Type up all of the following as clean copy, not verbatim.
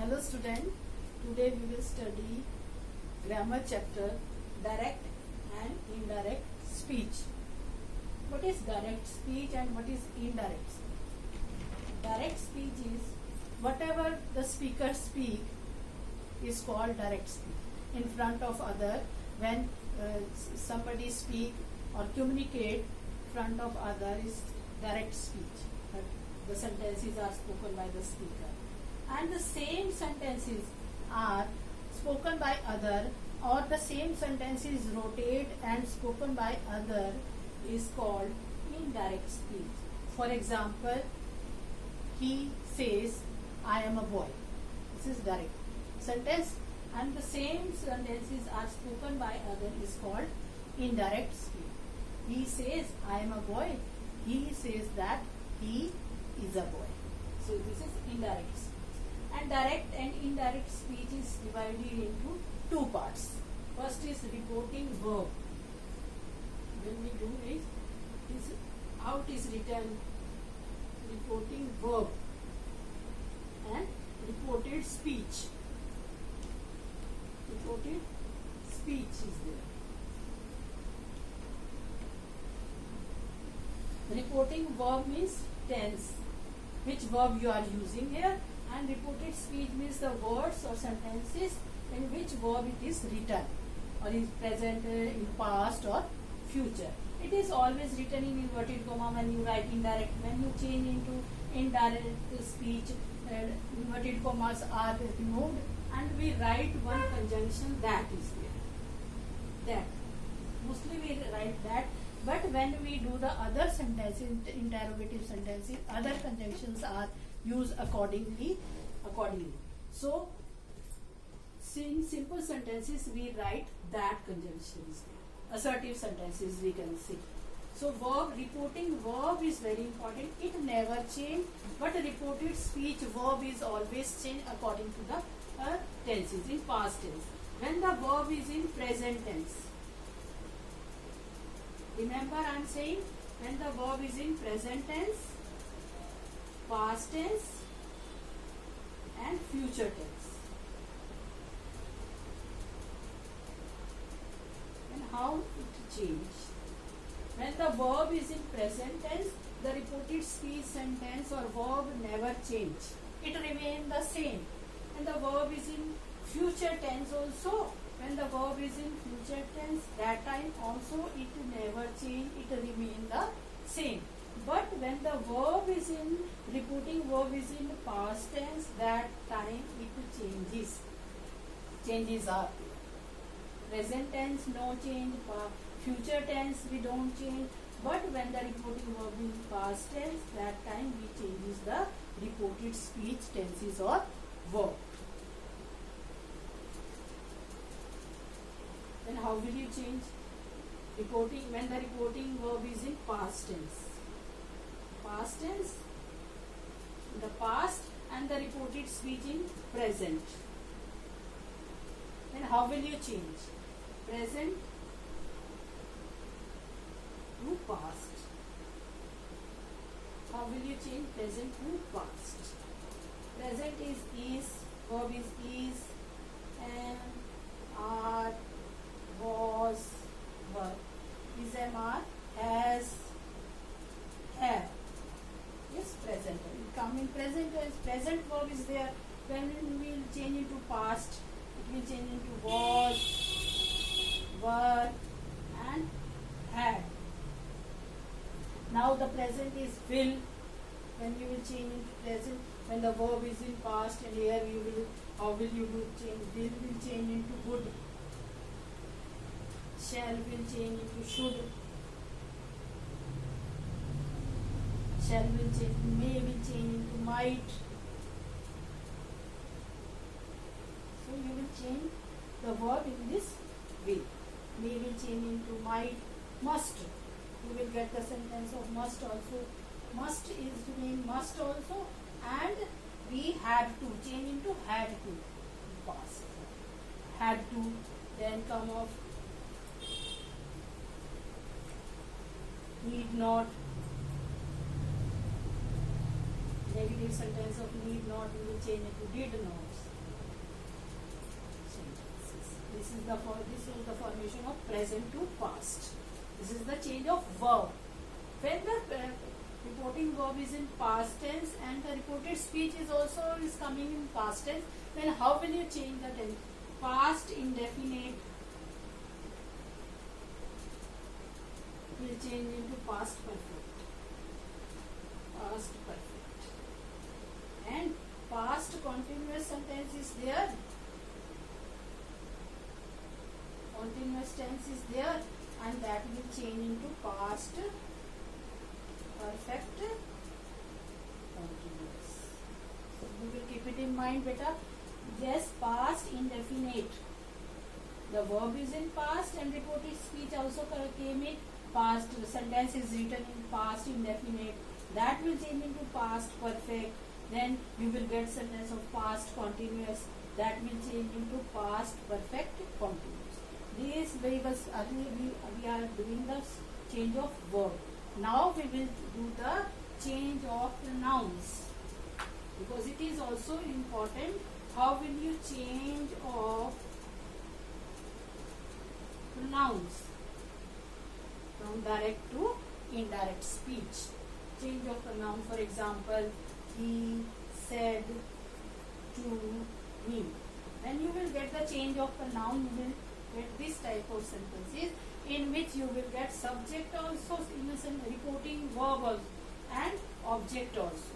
Hello student, today we will study grammar chapter direct and indirect speech. What is direct speech and what is indirect speech? Direct speech is whatever the speaker speak is called direct speech. In front of other, when somebody speak or communicate in front of other is direct speech. The sentences are spoken by the speaker. And the same sentences are spoken by other, or the same sentences rotate and spoken by other is called indirect speech. For example, he says, I am a boy. This is direct sentence, and the same sentences are spoken by other is called indirect speech. He says, I am a boy. He says that he is a boy. So this is indirect speech. And direct and indirect speech is divided into two parts. First is reporting verb. When we do it, how it is written, reporting verb and reported speech. Reported speech is there. Reporting verb means tense, which verb you are using here, and reported speech means the words or sentences in which verb it is written or is present in past or future. It is always written in inverted comma when you write indirect. When you change into indirect speech, inverted commas are removed and we write one conjunction that is there. That. Mostly we write that. But when we do the other sentences, interrogative sentences, other conjunctions are used accordingly. So, in simple sentences, we write that conjunctions. Assertive sentences we can see. So, reporting verb is very important. It never change, but reported speech verb is always changed according to the tenses in past tense. When the verb is in present tense. Remember I am saying when the verb is in present tense, past tense and future tense. And how it changes? When the verb is in present tense, the reported speech sentence or verb never change. It remains the same. And the verb is in future tense also. When the verb is in future tense, that time also it never change, it remain the same. But when the verb is in, reporting verb is in past tense, that time it changes. Changes are present tense, no change, future tense we don't change. But when the reporting verb in past tense, that time we changes the reported speech tenses or verb. Then how will you change? Reporting, when the reporting verb is in past tense. Past tense, in the past, and the reported speech in present. Then how will you change? Present to past. How will you change present to past? Present is, verb is, am, are, was, were. Is, am, are, has, have. Yes, present. It come in present tense. Present verb is there. When we will change into past, it will change into was, were, and had. Now the present is will. When you will change into present, when the verb is in past, and here you will, how will you do change? Will change into would. Shall will change into should. Shall will change, may will change into might. So you will change the verb in this way. May will change into might. Must. You will get the sentence of must also. Must is to mean must also, and we had to change into had to. Past. Had to, then come off. Need not. Negative sentence of need not, we will change it to did not. sentences. This is the formation of present to past. This is the change of verb. When the reporting verb is in past tense and the reported speech is coming in past tense, then how will you change the tense? Past indefinite will change into past perfect. Past perfect. And past continuous sentence is there. Continuous tense is there, and that will change into past perfect continuous. So you will keep it in mind, beta. Yes, past indefinite. The verb is in past and reported speech also came in past. The sentence is written in past indefinite. That will change into past perfect. Then you will get sentence of past continuous. That will change into past perfect continuous. This we are doing the change of verb. Now we will do the change of the nouns, because it is also important. How will you change of nouns from direct to indirect speech? Change of a noun, for example, he said to me. Then you will get the change of a noun. You will get this type of sentences in which you will get subject also, innocent reporting verb also, and object also.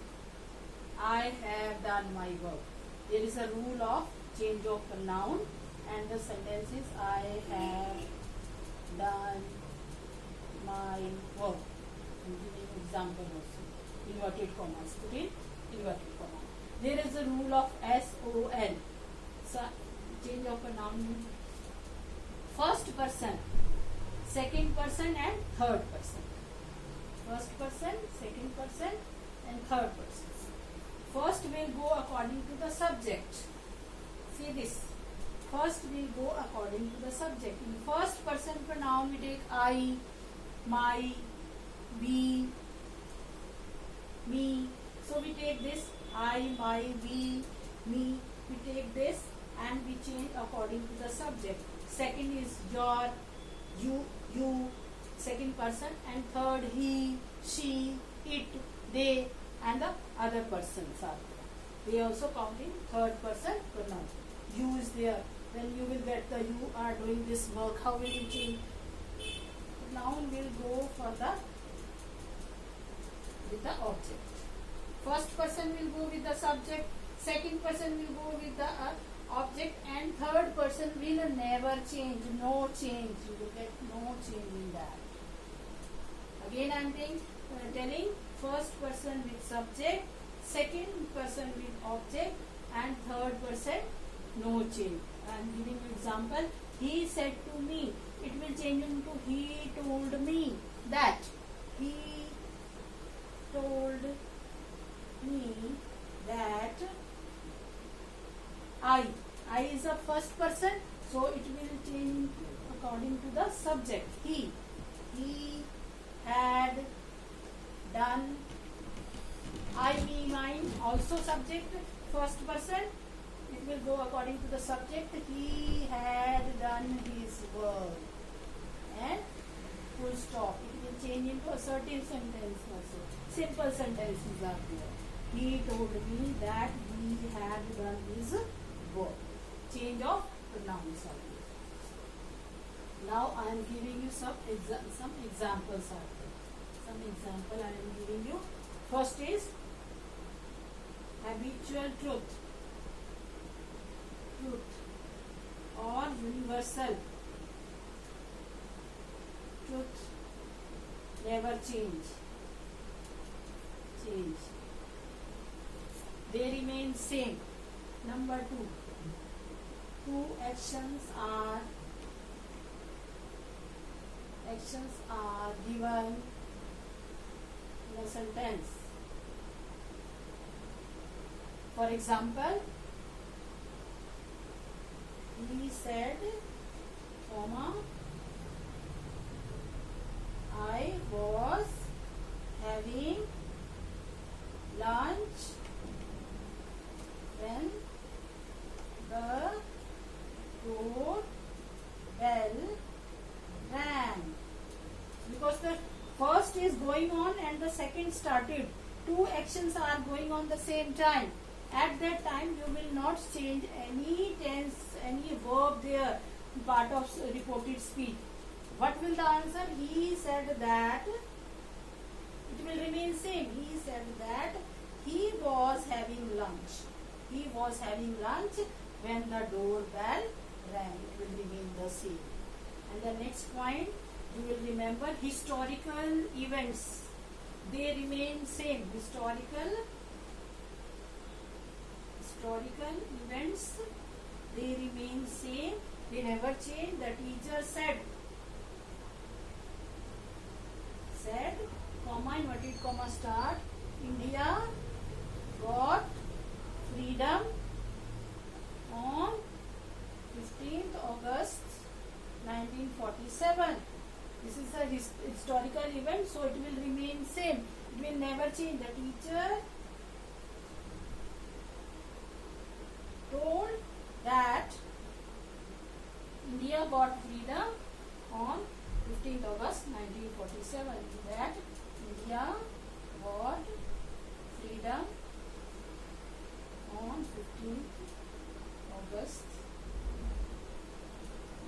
I have done my work. There is a rule of change of a noun, and the sentence is I have done my work. I'm giving example also. Inverted commas. Put in inverted comma. There is a rule of SON. So change of a noun. First person, second person, and third person. First person, second person, and third person. First will go according to the subject. See this. First will go according to the subject. In first person pronoun we take I, my, we, me. So we take this I, my, we, me. We take this and we change according to the subject. Second is your, you, second person, and third he, she, it, they, and the other persons are there. They also count in third person pronoun. You is there. Then you will get the you are doing this work. How will you change? Noun will go for the with the object. First person will go with the subject. Second person will go with the object, and third person will never change. No change. You will get no change in that. Again, I am telling first person with subject, second person with object, and third person no change. I am giving you example. He said to me. It will change into he told me that. He told me that I is a first person, so it will change according to the subject. He had done. I, me, mine, also subject, first person. It will go according to the subject. He had done his work. And full stop. It will change into assertive sentence also. Simple sentences are there. He told me that he had done his work. Change of pronouns are there. Now I am giving you some examples are there. Some example I am giving you. First is habitual truth. Or universal truth never change. They remain same. Number 2. Two actions are given in a sentence. For example, he said, comma, I was having lunch when the going on and the second started. Two actions are going on the same time. At that time you will not change any tense, any verb there, part of reported speech. What will the answer? He said that, it will remain same. He said that he was having lunch. He was having lunch when the doorbell rang. It will remain the same. And the next point, you will remember historical events. They remain same. Historical events, they remain same. They never change. The teacher said, comma, inverted comma start, India got freedom on 15th August 1947. This is a historical event, so it will remain same. It will never change. The teacher told that India got freedom on 15th August 1947. That India got freedom on 15th August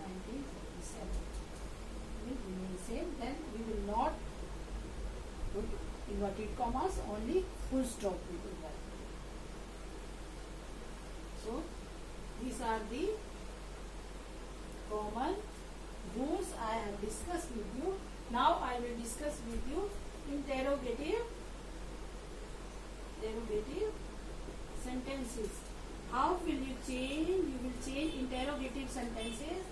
1947. Will remain same. Then we will not put inverted commas, only full stop we will write. So these are the common rules I have discussed with you. Now I will discuss with you interrogative sentences. How will you change? You will change interrogative sentences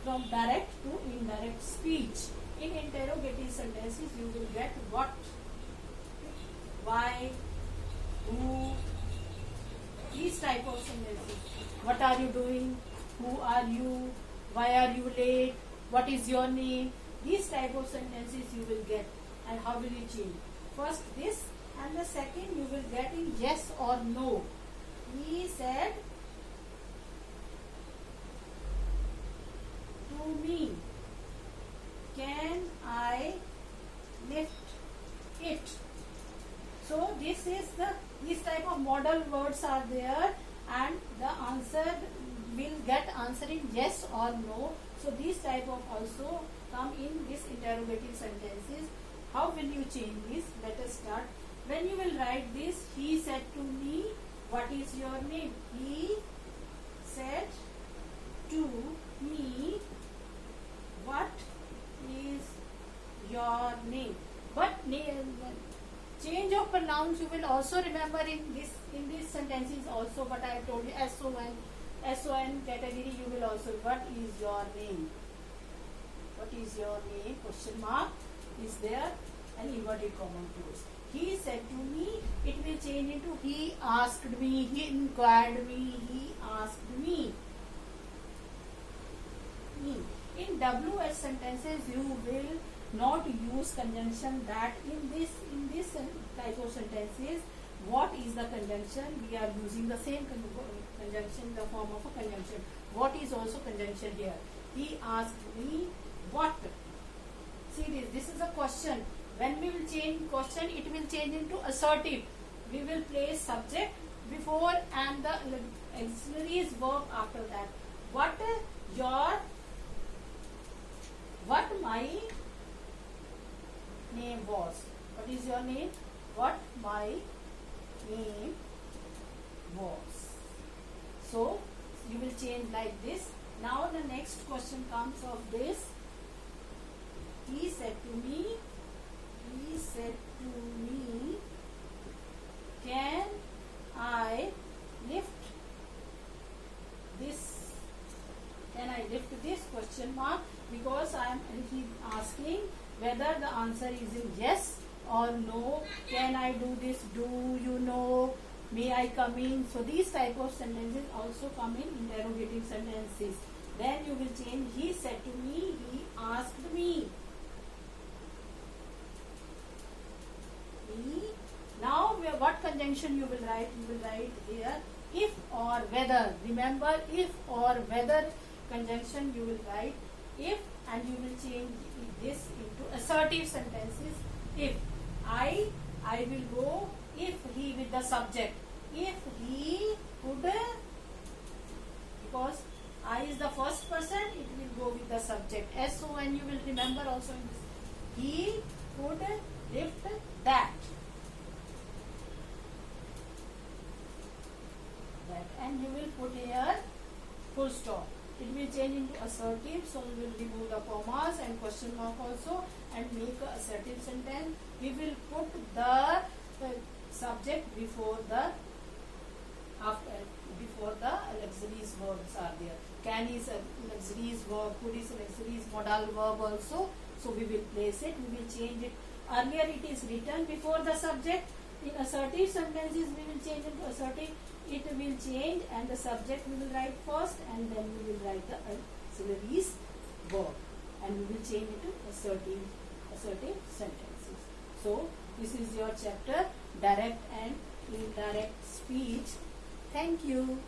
from direct to indirect speech. In interrogative sentences you will get what, why, who, these type of sentences. What are you doing? Who are you? Why are you late? What is your name? These type of sentences you will get. And how will you change? First this, and the second you will get in yes or no. He said to me, can I lift it? So this is these type of model words are there, and the answer will get answer in yes or no. So these type of also come in this interrogative sentences. How will you change this? Let us start. When you will write this, he said to me, what is your name? He said to me, what is your name? But change of pronouns you will also remember in these sentences also. What I have told you, SON category you will also. What is your name? What is your name? Question mark is there, and inverted comma close. He said to me, it will change into he asked me, he inquired me, he asked me. In WH sentences you will not use conjunction. That in this type of sentences, what is the conjunction? We are using the same conjunction, the form of a conjunction. What is also conjunction here? He asked me what. See this is a question. When we will change question, it will change into assertive. We will place subject before and the auxiliary verb after that. What my name was. What is your name? What my name was. So you will change like this. Now the next question comes of this. He said to me, can I lift this? Can I lift this? Question mark. Because he asking whether the answer is in yes or no. Can I do this? Do you know? May I come in? So these type of sentences also come in interrogative sentences. Then you will change. He said to me, he asked me. Now what conjunction you will write? You will write here if or whether. Remember, if or whether conjunction you will write if, and you will change this into assertive sentences if. I will go if he with the subject. If he would, because I is the first person, it will go with the subject. S-O-N you will remember also in this. He would lift that. That. And you will put here full stop. It will change into assertive, so we will remove the commas and question mark also and make a assertive sentence. We will put the subject before the auxiliaries verbs are there. Can is a auxiliaries verb, could is an auxiliaries modal verb also. So we will place it, we will change it. Earlier it is written before the subject. In assertive sentences we will change into assertive. It will change and the subject we will write first and then we will write the auxiliaries verb and we will change it to assertive sentences. So this is your chapter direct and indirect speech. Thank you.